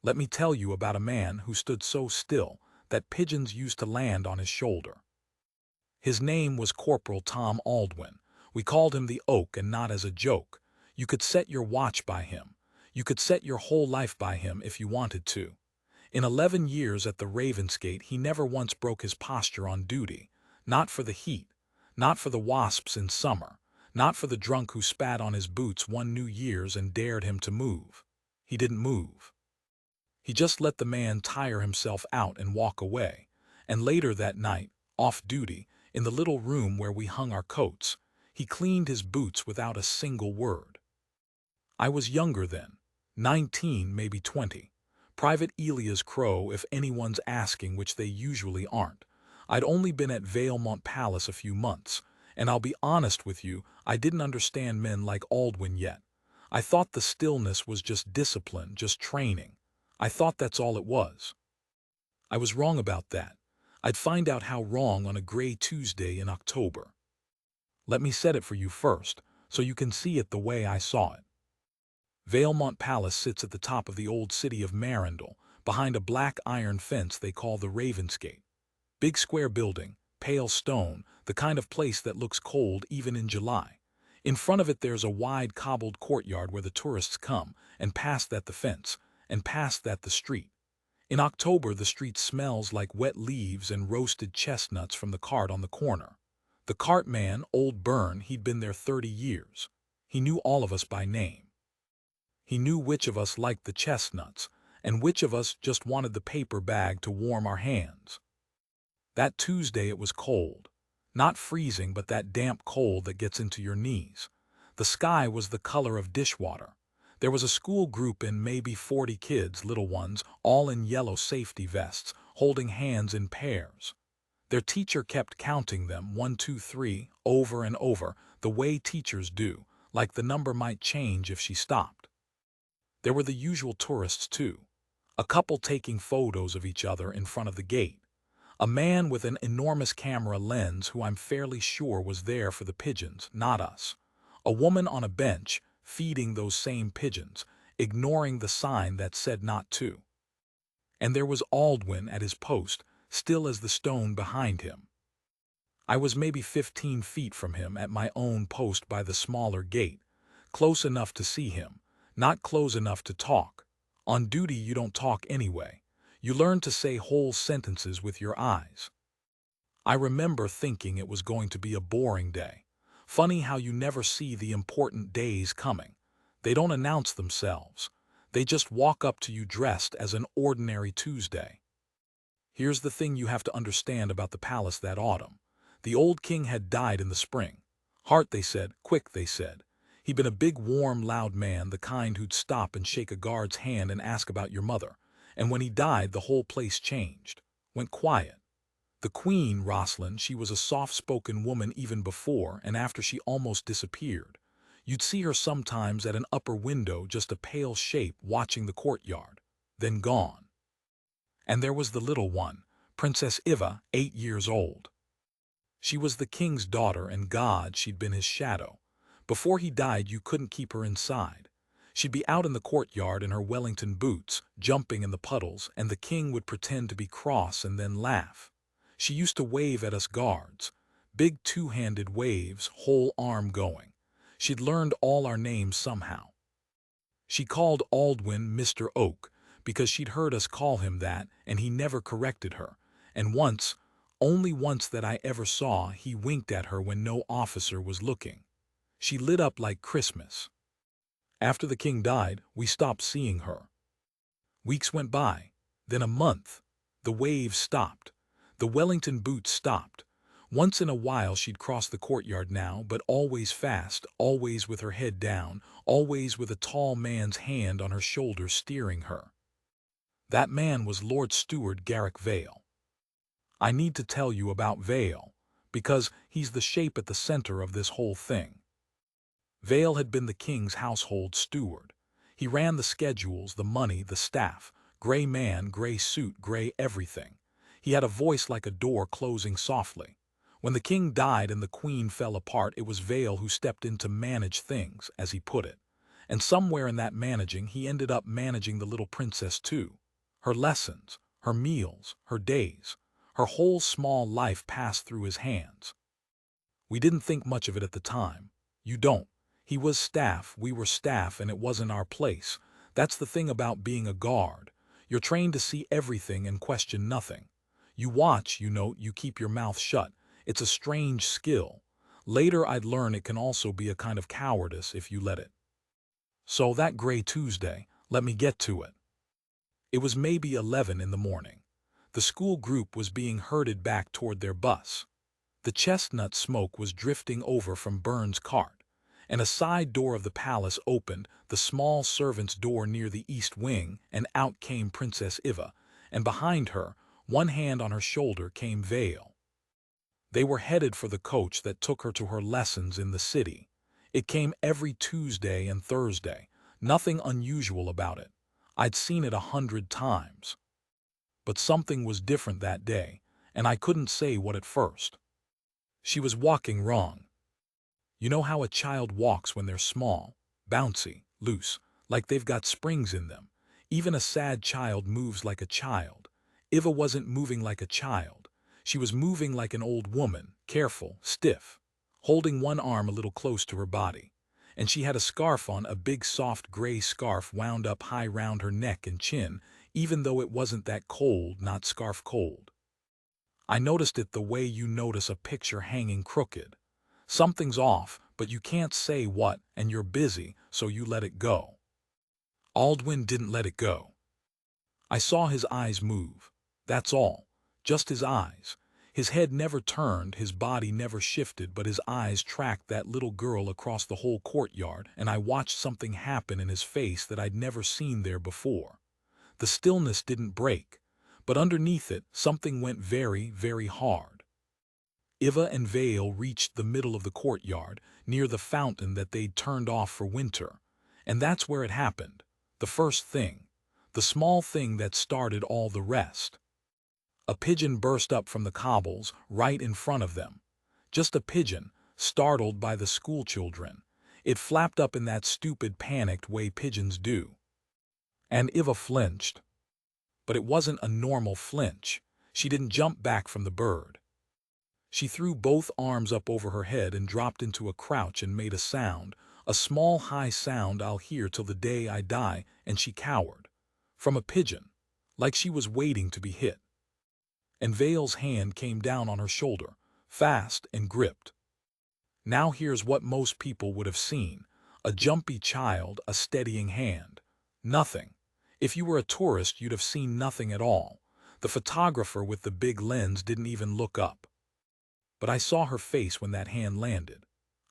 Let me tell you about a man who stood so still that pigeons used to land on his shoulder. His name was Corporal Tom Aldwin. We called him the Oak, and not as a joke. You could set your watch by him. You could set your whole life by him if you wanted to. In 11 years at the Ravensgate, he never once broke his posture on duty. Not for the heat. Not for the wasps in summer. Not for the drunk who spat on his boots one New Year's and dared him to move. He didn't move. He just let the man tire himself out and walk away. And later that night, off duty, in the little room where we hung our coats, he cleaned his boots without a single word. I was younger then, 19, maybe 20. Private Elias Crow, if anyone's asking, which they usually aren't. I'd only been at Valemont Palace a few months, and I'll be honest with you, I didn't understand men like Aldwin yet. I thought the stillness was just discipline, just training. I thought that's all it was. I was wrong about that. I'd find out how wrong on a gray Tuesday in October. Let me set it for you first, so you can see it the way I saw it. Valemont Palace sits at the top of the old city of Marindal, behind a black iron fence they call the Ravensgate. Big square building, pale stone, the kind of place that looks cold even in July. In front of it there's a wide cobbled courtyard where the tourists come, and past that the fence, and past that the street. In October the street smells like wet leaves and roasted chestnuts from the cart on the corner. The cart man, old Byrne, he'd been there 30 years. He knew all of us by name. He knew which of us liked the chestnuts, and which of us just wanted the paper bag to warm our hands. That Tuesday it was cold. Not freezing, but that damp cold that gets into your knees. The sky was the color of dishwater. There was a school group in maybe 40 kids, little ones, all in yellow safety vests, holding hands in pairs. Their teacher kept counting them, 1, 2, 3, over and over, the way teachers do, like the number might change if she stopped. There were the usual tourists, too. A couple taking photos of each other in front of the gate. A man with an enormous camera lens who I'm fairly sure was there for the pigeons, not us. A woman on a bench, feeding those same pigeons, ignoring the sign that said not to. And there was Aldwin at his post, still as the stone behind him. I was maybe 15 feet from him at my own post by the smaller gate, close enough to see him, not close enough to talk. On duty you don't talk anyway. You learn to say whole sentences with your eyes. I remember thinking it was going to be a boring day. Funny how you never see the important days coming. They don't announce themselves. They just walk up to you dressed as an ordinary Tuesday. Here's the thing you have to understand about the palace that autumn. The old king had died in the spring. Heart, they said, quick, they said. He'd been a big, warm, loud man, the kind who'd stop and shake a guard's hand and ask about your mother. And when he died, the whole place changed, went quiet. The queen, Rosalind, she was a soft-spoken woman even before and after she almost disappeared. You'd see her sometimes at an upper window, just a pale shape watching the courtyard, then gone. And there was the little one, Princess Iva, 8 years old. She was the king's daughter, and God, she'd been his shadow. Before he died, you couldn't keep her inside. She'd be out in the courtyard in her Wellington boots, jumping in the puddles, and the king would pretend to be cross and then laugh. She used to wave at us guards, big two-handed waves, whole arm going. She'd learned all our names somehow. She called Aldwin Mr. Oak because she'd heard us call him that, and he never corrected her. And once, only once that I ever saw, he winked at her when no officer was looking. She lit up like Christmas. After the king died, we stopped seeing her. Weeks went by, then a month. The waves stopped. The Wellington boots stopped. Once in a while she'd cross the courtyard now, but always fast, always with her head down, always with a tall man's hand on her shoulder steering her. That man was Lord Steward Garrick Vale. I need to tell you about Vale, because he's the shape at the center of this whole thing. Vale had been the king's household steward. He ran the schedules, the money, the staff. Gray man, gray suit, gray everything. He had a voice like a door closing softly. When the king died and the queen fell apart, it was Vale who stepped in to manage things, as he put it. And somewhere in that managing, he ended up managing the little princess too. Her lessons, her meals, her days, her whole small life passed through his hands. We didn't think much of it at the time. You don't. He was staff, we were staff, and it wasn't our place. That's the thing about being a guard. You're trained to see everything and question nothing. You watch, you note, you keep your mouth shut. It's a strange skill. Later I'd learn it can also be a kind of cowardice if you let it. So that gray Tuesday, let me get to it. It was maybe 11 in the morning. The school group was being herded back toward their bus. The chestnut smoke was drifting over from Burns' cart, and a side door of the palace opened, the small servants' door near the east wing, and out came Princess Iva, and behind her, one hand on her shoulder, came Vale. They were headed for the coach that took her to her lessons in the city. It came every Tuesday and Thursday, nothing unusual about it. I'd seen it 100 times. But something was different that day, and I couldn't say what at first. She was walking wrong. You know how a child walks when they're small, bouncy, loose, like they've got springs in them. Even a sad child moves like a child. Iva wasn't moving like a child. She was moving like an old woman, careful, stiff, holding one arm a little close to her body. And she had a scarf on, a big soft gray scarf wound up high round her neck and chin, even though it wasn't that cold, not scarf cold. I noticed it the way you notice a picture hanging crooked. Something's off, but you can't say what, and you're busy, so you let it go. Aldwin didn't let it go. I saw his eyes move. That's all. Just his eyes. His head never turned, his body never shifted, but his eyes tracked that little girl across the whole courtyard, and I watched something happen in his face that I'd never seen there before. The stillness didn't break, but underneath it, something went very, very hard. Iva and Vale reached the middle of the courtyard, near the fountain that they'd turned off for winter. And that's where it happened. The first thing. The small thing that started all the rest. A pigeon burst up from the cobbles, right in front of them. Just a pigeon, startled by the schoolchildren. It flapped up in that stupid, panicked way pigeons do. And Iva flinched. But it wasn't a normal flinch. She didn't jump back from the bird. She threw both arms up over her head and dropped into a crouch and made a sound, a small high sound I'll hear till the day I die, and she cowered. From a pigeon, like she was waiting to be hit. And Vale's hand came down on her shoulder, fast and gripped. Now here's what most people would have seen. A jumpy child, a steadying hand. Nothing. If you were a tourist, you'd have seen nothing at all. The photographer with the big lens didn't even look up. But I saw her face when that hand landed.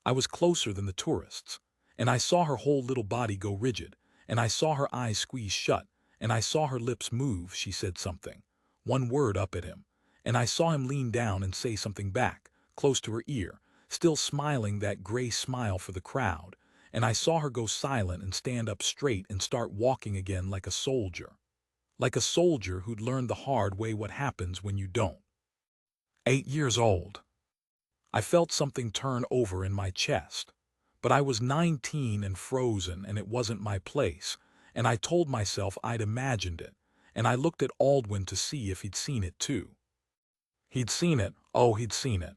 I was closer than the tourists, and I saw her whole little body go rigid, and I saw her eyes squeeze shut, and I saw her lips move. She said something, one word up at him, and I saw him lean down and say something back, close to her ear, still smiling that gray smile for the crowd, and I saw her go silent and stand up straight and start walking again like a soldier. Like a soldier who'd learned the hard way what happens when you don't. 8 years old. I felt something turn over in my chest. But I was 19 and frozen, and it wasn't my place, and I told myself I'd imagined it, and I looked at Aldwin to see if he'd seen it too. He'd seen it, oh, he'd seen it.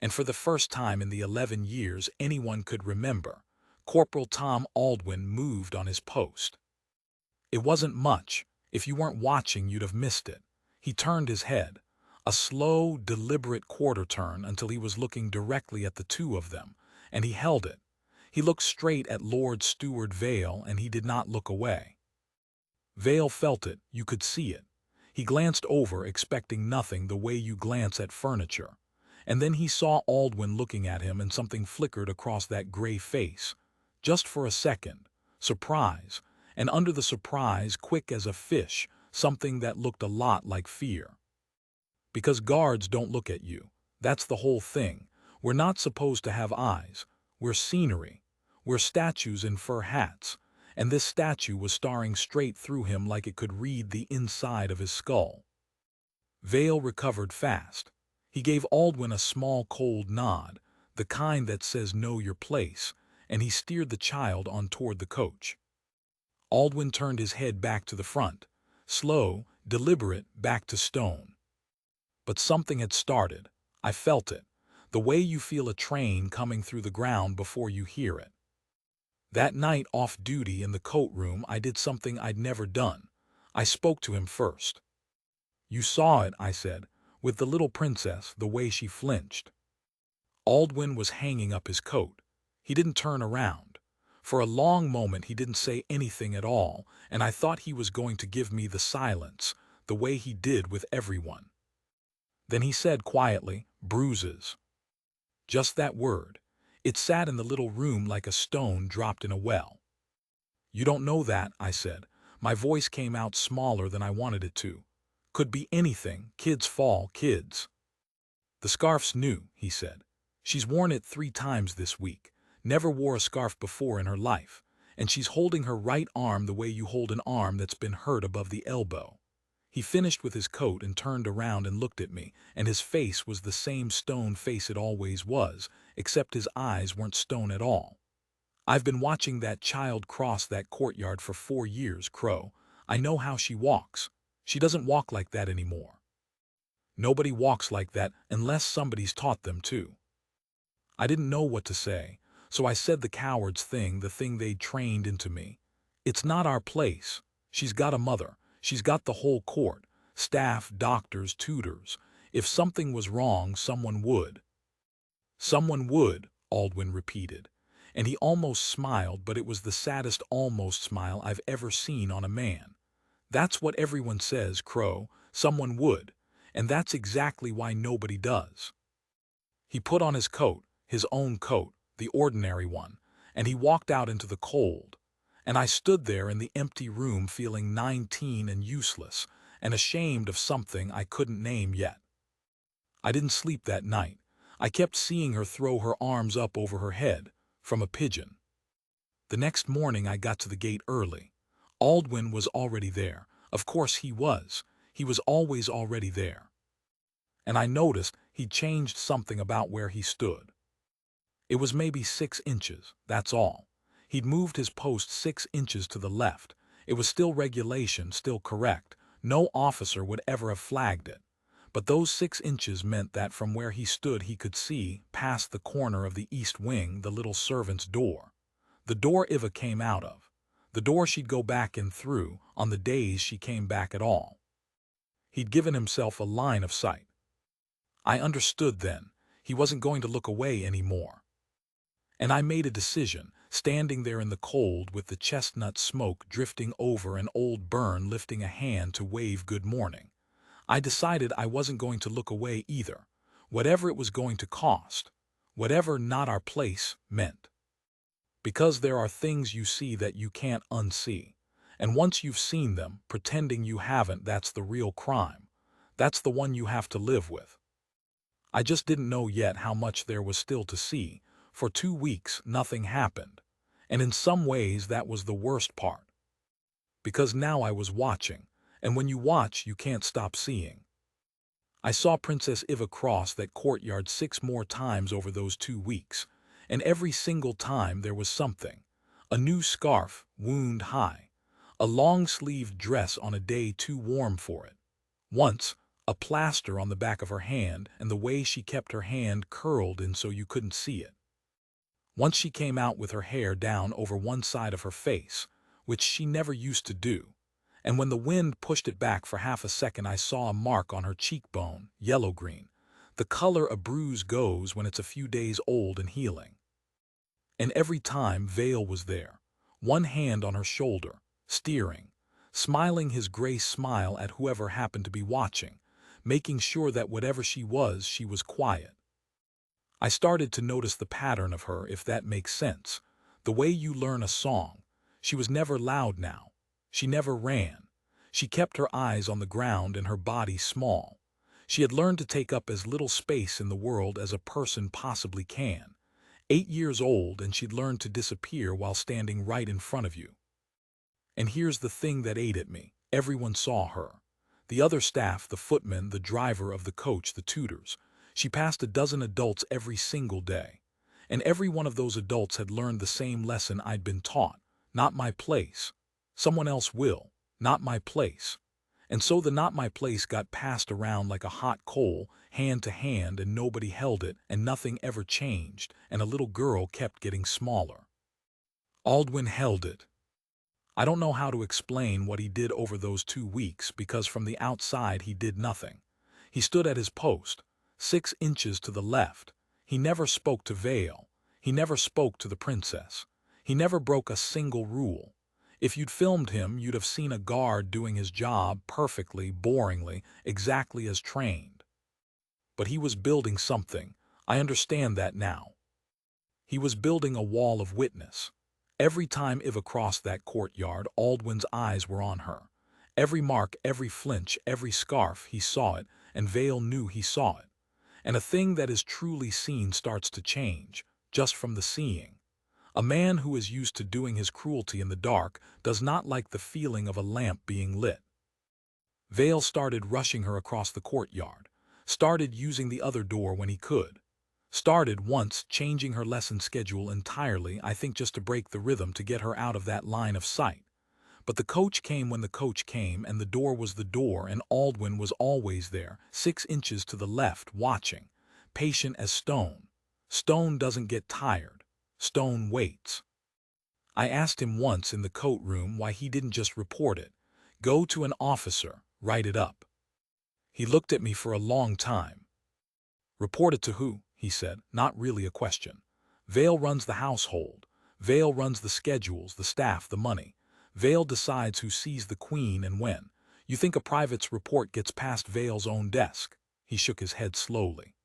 And for the first time in the 11 years anyone could remember, Corporal Tom Aldwin moved on his post. It wasn't much. If you weren't watching, you'd have missed it. He turned his head, a slow, deliberate quarter turn until he was looking directly at the two of them, and he held it. He looked straight at Lord Steward Vale, and he did not look away. Vale felt it, you could see it. He glanced over, expecting nothing, the way you glance at furniture. And then he saw Aldwin looking at him, and something flickered across that gray face. Just for a second. Surprise. And under the surprise, quick as a fish, something that looked a lot like fear. Because guards don't look at you. That's the whole thing. We're not supposed to have eyes. We're scenery. We're statues in fur hats. And this statue was staring straight through him like it could read the inside of his skull. Vale recovered fast. He gave Aldwin a small cold nod, the kind that says know your place, and he steered the child on toward the coach. Aldwin turned his head back to the front, slow, deliberate, back to stone. But something had started. I felt it, the way you feel a train coming through the ground before you hear it. That night off duty in the coat room, I did something I'd never done. I spoke to him first. "You saw it," I said, "with the little princess, the way she flinched." Aldwin was hanging up his coat. He didn't turn around. For a long moment he didn't say anything at all, and I thought he was going to give me the silence, the way he did with everyone. Then he said quietly, "Bruises." Just that word. It sat in the little room like a stone dropped in a well. "You don't know that," I said. My voice came out smaller than I wanted it to. "Could be anything. Kids fall, kids." "The scarf's new," he said. "She's worn it 3 times this week. Never wore a scarf before in her life. And she's holding her right arm the way you hold an arm that's been hurt above the elbow." He finished with his coat and turned around and looked at me, and his face was the same stone face it always was, except his eyes weren't stone at all. "I've been watching that child cross that courtyard for 4 years, Crow. I know how she walks. She doesn't walk like that anymore. Nobody walks like that unless somebody's taught them to." I didn't know what to say, so I said the coward's thing, the thing they'd trained into me. "It's not our place. She's got a mother. She's got the whole court, staff, doctors, tutors. If something was wrong, someone would." "Someone would," Aldwin repeated. And he almost smiled, but it was the saddest almost smile I've ever seen on a man. "That's what everyone says, Crow. Someone would. And that's exactly why nobody does." He put on his coat, his own coat, the ordinary one, and he walked out into the cold. And I stood there in the empty room feeling 19 and useless, and ashamed of something I couldn't name yet. I didn't sleep that night. I kept seeing her throw her arms up over her head, from a pigeon. The next morning I got to the gate early. Aldwin was already there. Of course he was. He was always already there. And I noticed he'd changed something about where he stood. It was maybe 6 inches, that's all. He'd moved his post 6 inches to the left. It was still regulation, still correct. No officer would ever have flagged it. But those 6 inches meant that from where he stood he could see, past the corner of the east wing, the little servant's door. The door Iva came out of. The door she'd go back in through, on the days she came back at all. He'd given himself a line of sight. I understood then. He wasn't going to look away anymore. And I made a decision, standing there in the cold with the chestnut smoke drifting over and old Byrne lifting a hand to wave good morning. I decided I wasn't going to look away either, whatever it was going to cost, whatever "not our place" meant. Because there are things you see that you can't unsee. And once you've seen them, pretending you haven't, that's the real crime. That's the one you have to live with. I just didn't know yet how much there was still to see. For 2 weeks, nothing happened. And in some ways, that was the worst part. Because now I was watching, and when you watch, you can't stop seeing. I saw Princess Iva cross that courtyard 6 more times over those 2 weeks, and every single time there was something. A new scarf, wound high. A long-sleeved dress on a day too warm for it. Once, a plaster on the back of her hand, and the way she kept her hand curled in so you couldn't see it. Once she came out with her hair down over one side of her face, which she never used to do, and when the wind pushed it back for half a second I saw a mark on her cheekbone, yellow-green, the color a bruise goes when it's a few days old and healing. And every time Vale was there, one hand on her shoulder, steering, smiling his gray smile at whoever happened to be watching, making sure that whatever she was quiet. I started to notice the pattern of her, if that makes sense. The way you learn a song. She was never loud now. She never ran. She kept her eyes on the ground and her body small. She had learned to take up as little space in the world as a person possibly can. 8 years old, and she'd learned to disappear while standing right in front of you. And here's the thing that ate at me. Everyone saw her. The other staff, the footman, the driver of the coach, the tutors. She passed a dozen adults every single day. And every one of those adults had learned the same lesson I'd been taught. Not my place. Someone else will. Not my place. And so the not my place got passed around like a hot coal, hand to hand, and nobody held it, and nothing ever changed, and a little girl kept getting smaller. Aldwin held it. I don't know how to explain what he did over those 2 weeks, because from the outside he did nothing. He stood at his post, 6 inches to the left. He never spoke to Vale. He never spoke to the princess. He never broke a single rule. If you'd filmed him, you'd have seen a guard doing his job perfectly, boringly, exactly as trained. But he was building something. I understand that now. He was building a wall of witness. Every time Iva crossed that courtyard, Aldwin's eyes were on her. Every mark, every flinch, every scarf, he saw it, and Vale knew he saw it. And a thing that is truly seen starts to change, just from the seeing. A man who is used to doing his cruelty in the dark does not like the feeling of a lamp being lit. Vale started rushing her across the courtyard, started using the other door when he could. Started once changing her lesson schedule entirely, I think just to break the rhythm, to get her out of that line of sight. But the coach came when the coach came, and the door was the door, and Aldwin was always there, 6 inches to the left, watching, patient as stone. Stone doesn't get tired. Stone waits. I asked him once in the coat room why he didn't just report it. Go to an officer, write it up. He looked at me for a long time. Report it to who? He said, not really a question. Vale runs the household. Vale runs the schedules, the staff, the money. Vale decides who sees the queen and when. You think a private's report gets past Vale's own desk? He shook his head slowly.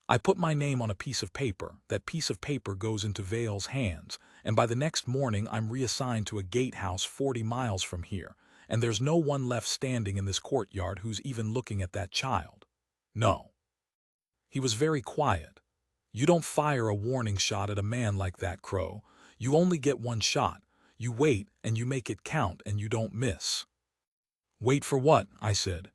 I put my name on a piece of paper. That piece of paper goes into Vale's hands, and by the next morning I'm reassigned to a gatehouse 40 miles from here, and there's no one left standing in this courtyard who's even looking at that child. No. He was very quiet. You don't fire a warning shot at a man like that, Crow. You only get one shot. You wait, and you make it count, and you don't miss. Wait for what? I said.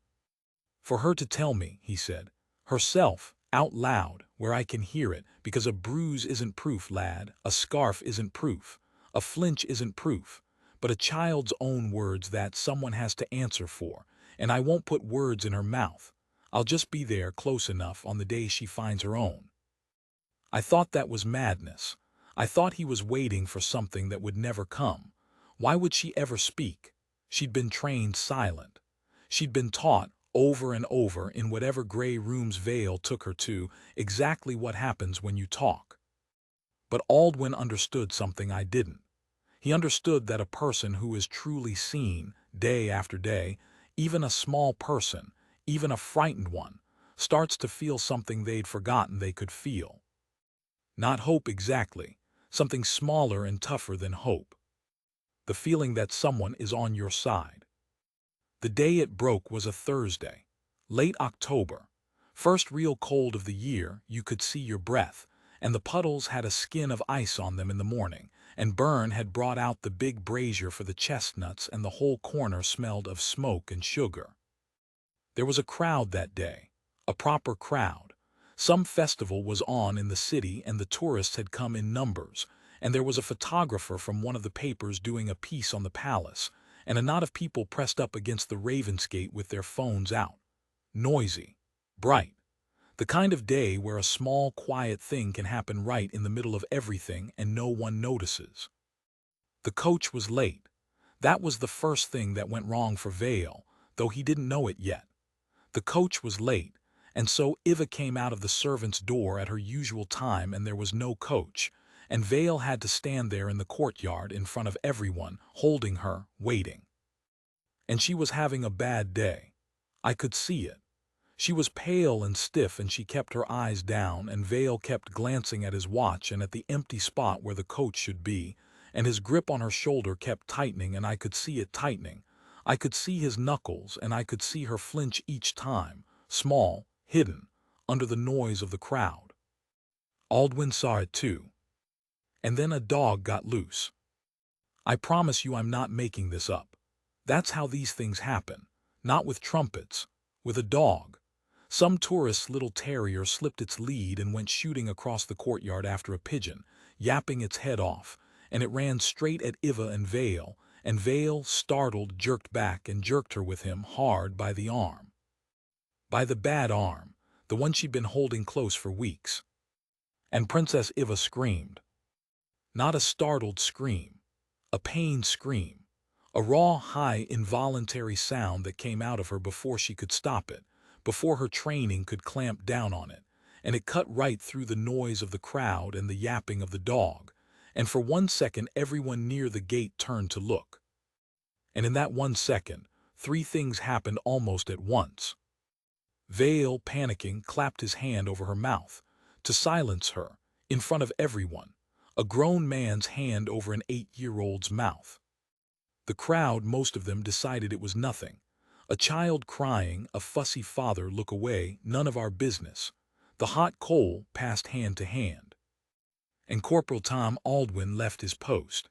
For her to tell me, he said. Herself, out loud, where I can hear it, because a bruise isn't proof, lad. A scarf isn't proof. A flinch isn't proof. But a child's own words that someone has to answer for, and I won't put words in her mouth. I'll just be there close enough on the day she finds her own. I thought that was madness. I thought he was waiting for something that would never come. Why would she ever speak? She'd been trained silent. She'd been taught, over and over, in whatever gray rooms Vale took her to, exactly what happens when you talk. But Aldwin understood something I didn't. He understood that a person who is truly seen, day after day, even a small person, even a frightened one, starts to feel something they'd forgotten they could feel. Not hope exactly, something smaller and tougher than hope. The feeling that someone is on your side. The day it broke was a Thursday, late October. First real cold of the year. You could see your breath, and the puddles had a skin of ice on them in the morning, and Byrne had brought out the big brazier for the chestnuts, and the whole corner smelled of smoke and sugar. There was a crowd that day, a proper crowd. Some festival was on in the city, and the tourists had come in numbers, and there was a photographer from one of the papers doing a piece on the palace, and a knot of people pressed up against the Ravensgate with their phones out. Noisy. Bright. The kind of day where a small, quiet thing can happen right in the middle of everything and no one notices. The coach was late. That was the first thing that went wrong for Vale, though he didn't know it yet. The coach was late, and so Iva came out of the servants' door at her usual time, and there was no coach, and Vale had to stand there in the courtyard in front of everyone, holding her, waiting. And she was having a bad day. I could see it. She was pale and stiff, and she kept her eyes down, and Vale kept glancing at his watch and at the empty spot where the coach should be, and his grip on her shoulder kept tightening, and I could see it tightening. I could see his knuckles, and I could see her flinch each time, small, hidden, under the noise of the crowd. Aldwin saw it too. And then a dog got loose. I promise you I'm not making this up. That's how these things happen. Not with trumpets, with a dog. Some tourist's little terrier slipped its lead and went shooting across the courtyard after a pigeon, yapping its head off, and it ran straight at Iva and Vale, startled, jerked back and jerked her with him hard by the arm. By the bad arm, the one she'd been holding close for weeks. And Princess Iva screamed. Not a startled scream, a pained scream, a raw, high, involuntary sound that came out of her before she could stop it, before her training could clamp down on it, and it cut right through the noise of the crowd and the yapping of the dog, and for 1 second everyone near the gate turned to look. And in that 1 second, three things happened almost at once. Vale, panicking, clapped his hand over her mouth, to silence her, in front of everyone, a grown man's hand over an 8-year-old's mouth. The crowd, most of them, decided it was nothing. A child crying, a fussy father, look away, none of our business. The hot coal passed hand to hand. And Corporal Tom Aldwin left his post.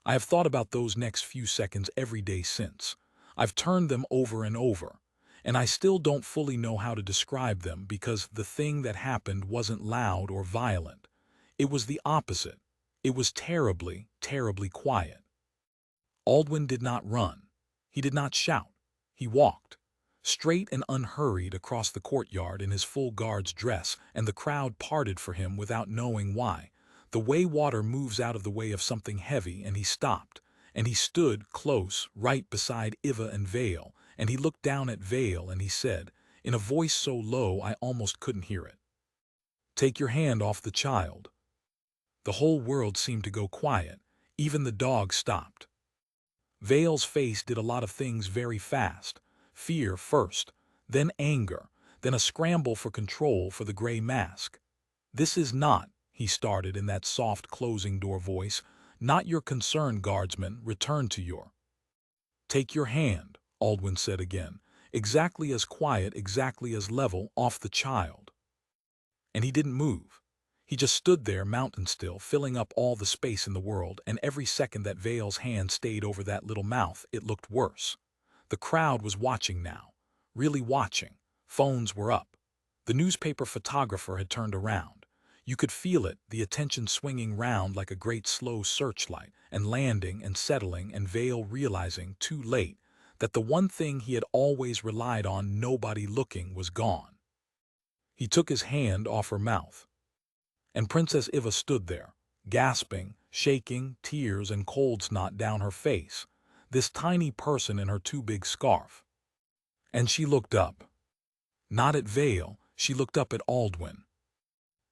I have thought about those next few seconds every day since. I've turned them over and over, and I still don't fully know how to describe them because the thing that happened wasn't loud or violent. It was the opposite. It was terribly, terribly quiet. Aldwin did not run. He did not shout. He walked, straight and unhurried, across the courtyard in his full guard's dress, and the crowd parted for him without knowing why. The way water moves out of the way of something heavy, and he stopped, and he stood close, right beside Iva and Vale, and he looked down at Vale and he said, in a voice so low I almost couldn't hear it, "Take your hand off the child." The whole world seemed to go quiet. Even the dog stopped. Vale's face did a lot of things very fast. Fear first, then anger, then a scramble for control for the gray mask. "This is not," he started in that soft closing door voice, "not your concern, guardsman. Return to your—" "Take your hand," Aldwin said again, exactly as quiet, exactly as level, "off the child." And he didn't move. He just stood there, mountain still, filling up all the space in the world, and every second that Vale's hand stayed over that little mouth, it looked worse. The crowd was watching now, really watching. Phones were up. The newspaper photographer had turned around. You could feel it, the attention swinging round like a great slow searchlight, and landing and settling, and Vale realizing, too late, that the one thing he had always relied on, nobody looking, was gone. He took his hand off her mouth. And Princess Iva stood there, gasping, shaking, tears and cold snot down her face, this tiny person in her too big scarf. And she looked up. Not at Vale, she looked up at Aldwin.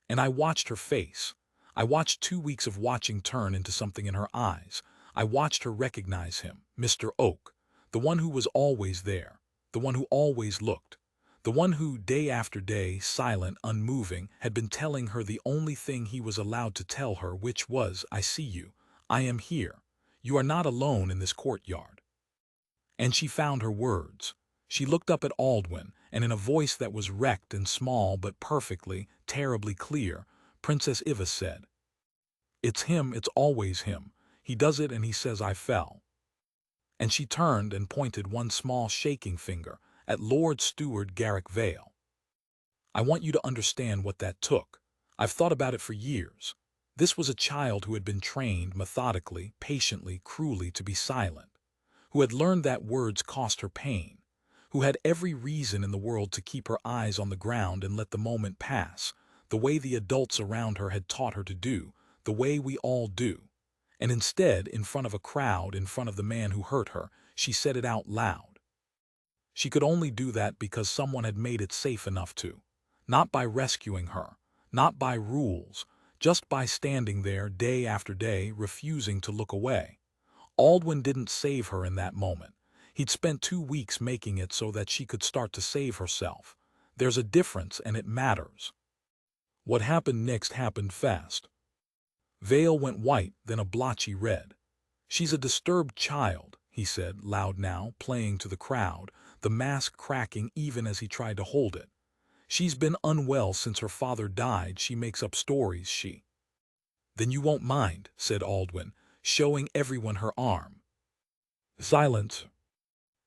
And I watched her face. I watched 2 weeks of watching turn into something in her eyes. I watched her recognize him, Mr. Oak, the one who was always there, the one who always looked. The one who, day after day, silent, unmoving, had been telling her the only thing he was allowed to tell her, which was, "I see you. I am here. You are not alone in this courtyard." And she found her words. She looked up at Aldwin, and in a voice that was wrecked and small but perfectly, terribly clear, Princess Iva said, "It's him, it's always him. He does it and he says I fell." And she turned and pointed one small shaking finger at Lord Steward Garrick Vale. "I want you to understand what that took. I've thought about it for years. This was a child who had been trained methodically, patiently, cruelly to be silent, who had learned that words cost her pain, who had every reason in the world to keep her eyes on the ground and let the moment pass, the way the adults around her had taught her to do, the way we all do. And instead, in front of a crowd, in front of the man who hurt her, she said it out loud. She could only do that because someone had made it safe enough to. Not by rescuing her, not by rules, just by standing there day after day, refusing to look away. Aldwin didn't save her in that moment. He'd spent 2 weeks making it so that she could start to save herself. There's a difference, and it matters. What happened next happened fast. Vale went white, then a blotchy red. "She's a disturbed child," he said, loud now, playing to the crowd, the mask cracking even as he tried to hold it. "She's been unwell since her father died. She makes up stories, she—" "Then you won't mind," said Aldwin, showing everyone her arm. "Silence."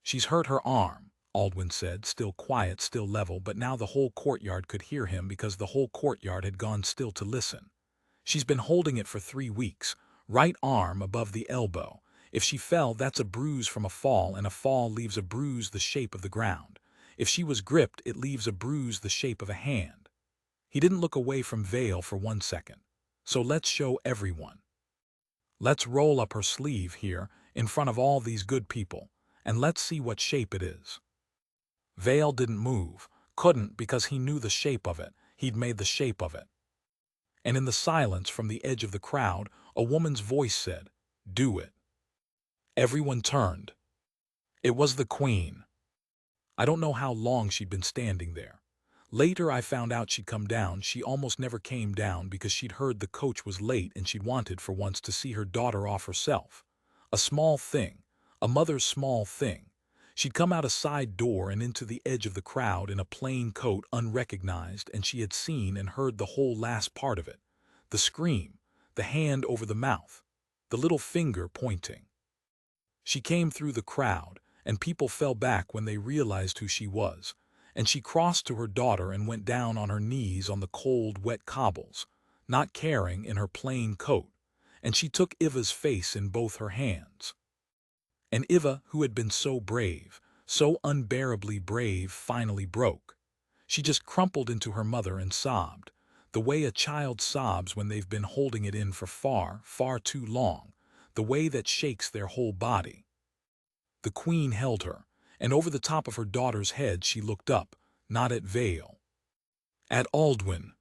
"She's hurt her arm. Aldwin said, still quiet, still level, but now the whole courtyard could hear him because the whole courtyard had gone still to listen. She's been holding it for 3 weeks, right arm above the elbow. If she fell, that's a bruise from a fall, and a fall leaves a bruise the shape of the ground. If she was gripped, it leaves a bruise the shape of a hand. He didn't look away from Vale for 1 second. So let's show everyone. Let's roll up her sleeve here, in front of all these good people, and let's see what shape it is. Vale didn't move, couldn't because he knew the shape of it, he'd made the shape of it. And in the silence from the edge of the crowd, a woman's voice said, "Do it." Everyone turned. It was the Queen. I don't know how long she'd been standing there. Later I found out she'd come down. She almost never came down because she'd heard the coach was late and she'd wanted for once to see her daughter off herself. A small thing, a mother's small thing. She'd come out a side door and into the edge of the crowd in a plain coat unrecognized, and she had seen and heard the whole last part of it. The scream, the hand over the mouth, the little finger pointing. She came through the crowd, and people fell back when they realized who she was, and she crossed to her daughter and went down on her knees on the cold, wet cobbles, not caring, in her plain coat, and she took Iva's face in both her hands. And Iva, who had been so brave, so unbearably brave, finally broke. She just crumpled into her mother and sobbed, the way a child sobs when they've been holding it in for far, far too long, the way that shakes their whole body. The Queen held her, and over the top of her daughter's head she looked up, not at Vale. At Aldwin.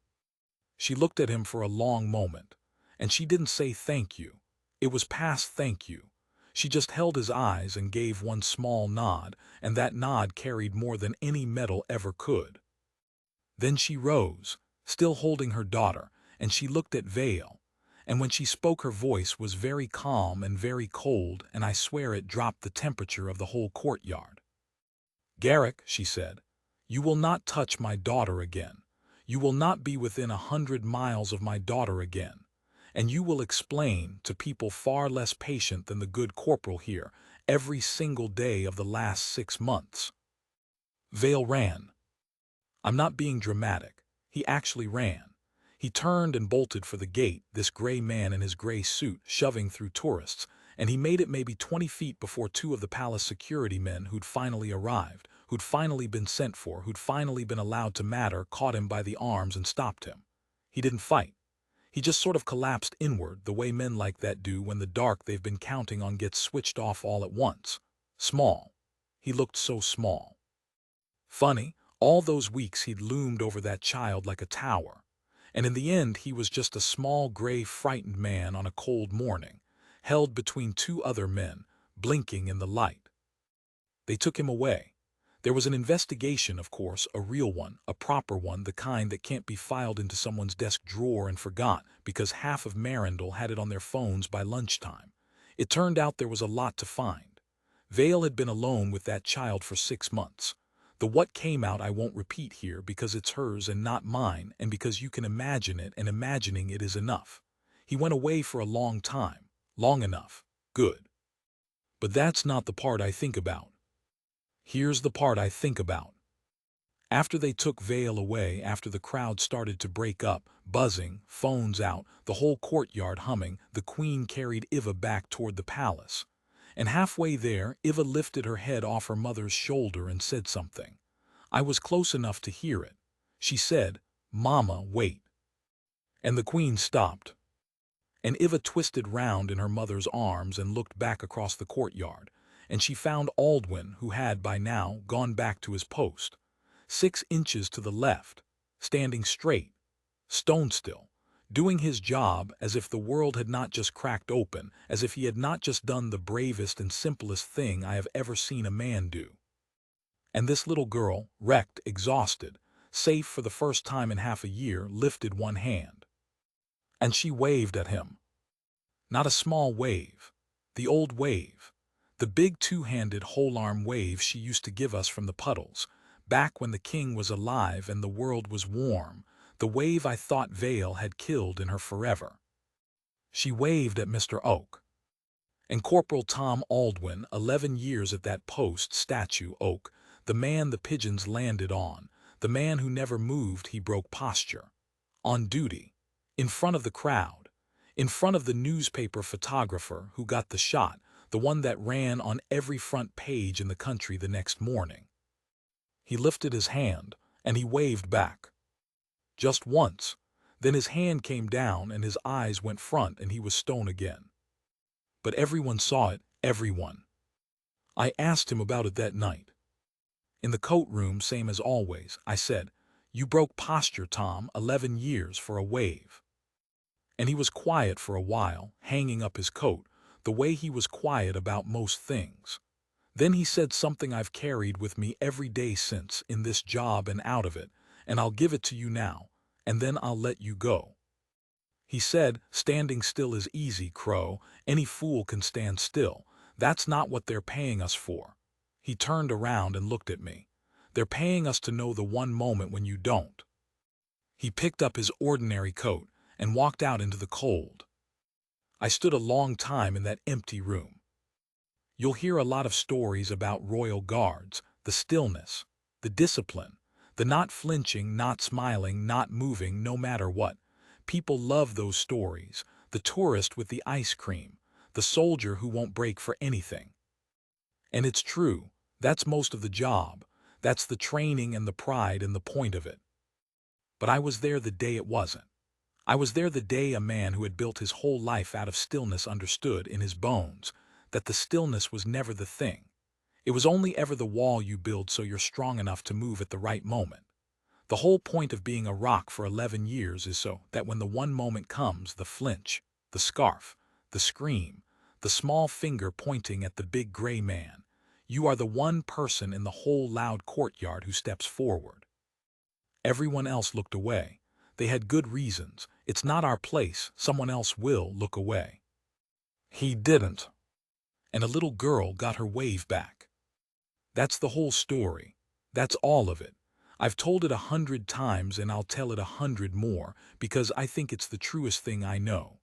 She looked at him for a long moment, and she didn't say thank you. It was past thank you. She just held his eyes and gave one small nod, and that nod carried more than any medal ever could. Then she rose, still holding her daughter, and she looked at Vale, and when she spoke her voice was very calm and very cold, and I swear it dropped the temperature of the whole courtyard. "Garrick," she said, "you will not touch my daughter again. You will not be within 100 miles of my daughter again. And you will explain, to people far less patient than the good corporal here, every single day of the last 6 months." Vale ran. I'm not being dramatic. He actually ran. He turned and bolted for the gate, this gray man in his gray suit, shoving through tourists, and he made it maybe 20 feet before 2 of the palace security men who'd finally arrived, who'd finally been sent for, who'd finally been allowed to matter, caught him by the arms and stopped him. He didn't fight. He just sort of collapsed inward, the way men like that do when the dark they've been counting on gets switched off all at once. Small. He looked so small. Funny, all those weeks he'd loomed over that child like a tower. And in the end he was just a small, gray, frightened man on a cold morning, held between 2 other men, blinking in the light. They took him away. There was an investigation, of course, a real one, a proper one, the kind that can't be filed into someone's desk drawer and forgot because half of Marindal had it on their phones by lunchtime. It turned out there was a lot to find. Vale had been alone with that child for 6 months. The what came out I won't repeat here because it's hers and not mine, and because you can imagine it, and imagining it is enough. He went away for a long time. Long enough. Good. But that's not the part I think about. Here's the part I think about. After they took Vale away, after the crowd started to break up, buzzing, phones out, the whole courtyard humming, the Queen carried Iva back toward the palace. And halfway there, Iva lifted her head off her mother's shoulder and said something. I was close enough to hear it. She said, "Mama, wait." And the Queen stopped. And Iva twisted round in her mother's arms and looked back across the courtyard, and she found Aldwin, who had by now gone back to his post, 6 inches to the left, standing straight, stone still, doing his job as if the world had not just cracked open, as if he had not just done the bravest and simplest thing I have ever seen a man do. And this little girl, wrecked, exhausted, safe for the first time in half a year, lifted one hand. And she waved at him. Not a small wave. The old wave. The big 2-handed whole-arm wave she used to give us from the puddles, back when the king was alive and the world was warm, the wave I thought Vale had killed in her forever. She waved at Mr. Oak. And Corporal Tom Aldwin, 11 years at that post, statue, Oak, the man the pigeons landed on, the man who never moved. He broke posture. On duty. In front of the crowd. In front of the newspaper photographer who got the shot, the one that ran on every front page in the country the next morning. He lifted his hand, and he waved back. Just once. Then his hand came down and his eyes went front and he was stone again. But everyone saw it, everyone. I asked him about it that night. In the coat room, same as always, I said, "You broke posture, Tom, 11 years for a wave." And he was quiet for a while, hanging up his coat, the way he was quiet about most things. Then he said something I've carried with me every day since, in this job and out of it, and I'll give it to you now, and then I'll let you go. He said, "Standing still is easy, Crow. Any fool can stand still. That's not what they're paying us for." He turned around and looked at me. "They're paying us to know the one moment when you don't." He picked up his ordinary coat and walked out into the cold. I stood a long time in that empty room. You'll hear a lot of stories about Royal Guards, the stillness, the discipline, the not flinching, not smiling, not moving, no matter what. People love those stories, the tourist with the ice cream, the soldier who won't break for anything. And it's true, that's most of the job, that's the training and the pride and the point of it. But I was there the day it wasn't. I was there the day a man who had built his whole life out of stillness understood in his bones that the stillness was never the thing. It was only ever the wall you build so you're strong enough to move at the right moment. The whole point of being a rock for 11 years is so that when the one moment comes, the flinch, the scarf, the scream, the small finger pointing at the big gray man, you are the one person in the whole loud courtyard who steps forward. Everyone else looked away. They had good reasons. It's not our place. Someone else will look away. He didn't. And a little girl got her wave back. That's the whole story. That's all of it. I've told it 100 times and I'll tell it 100 more because I think it's the truest thing I know.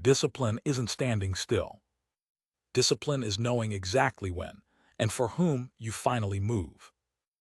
Discipline isn't standing still. Discipline is knowing exactly when and for whom you finally move.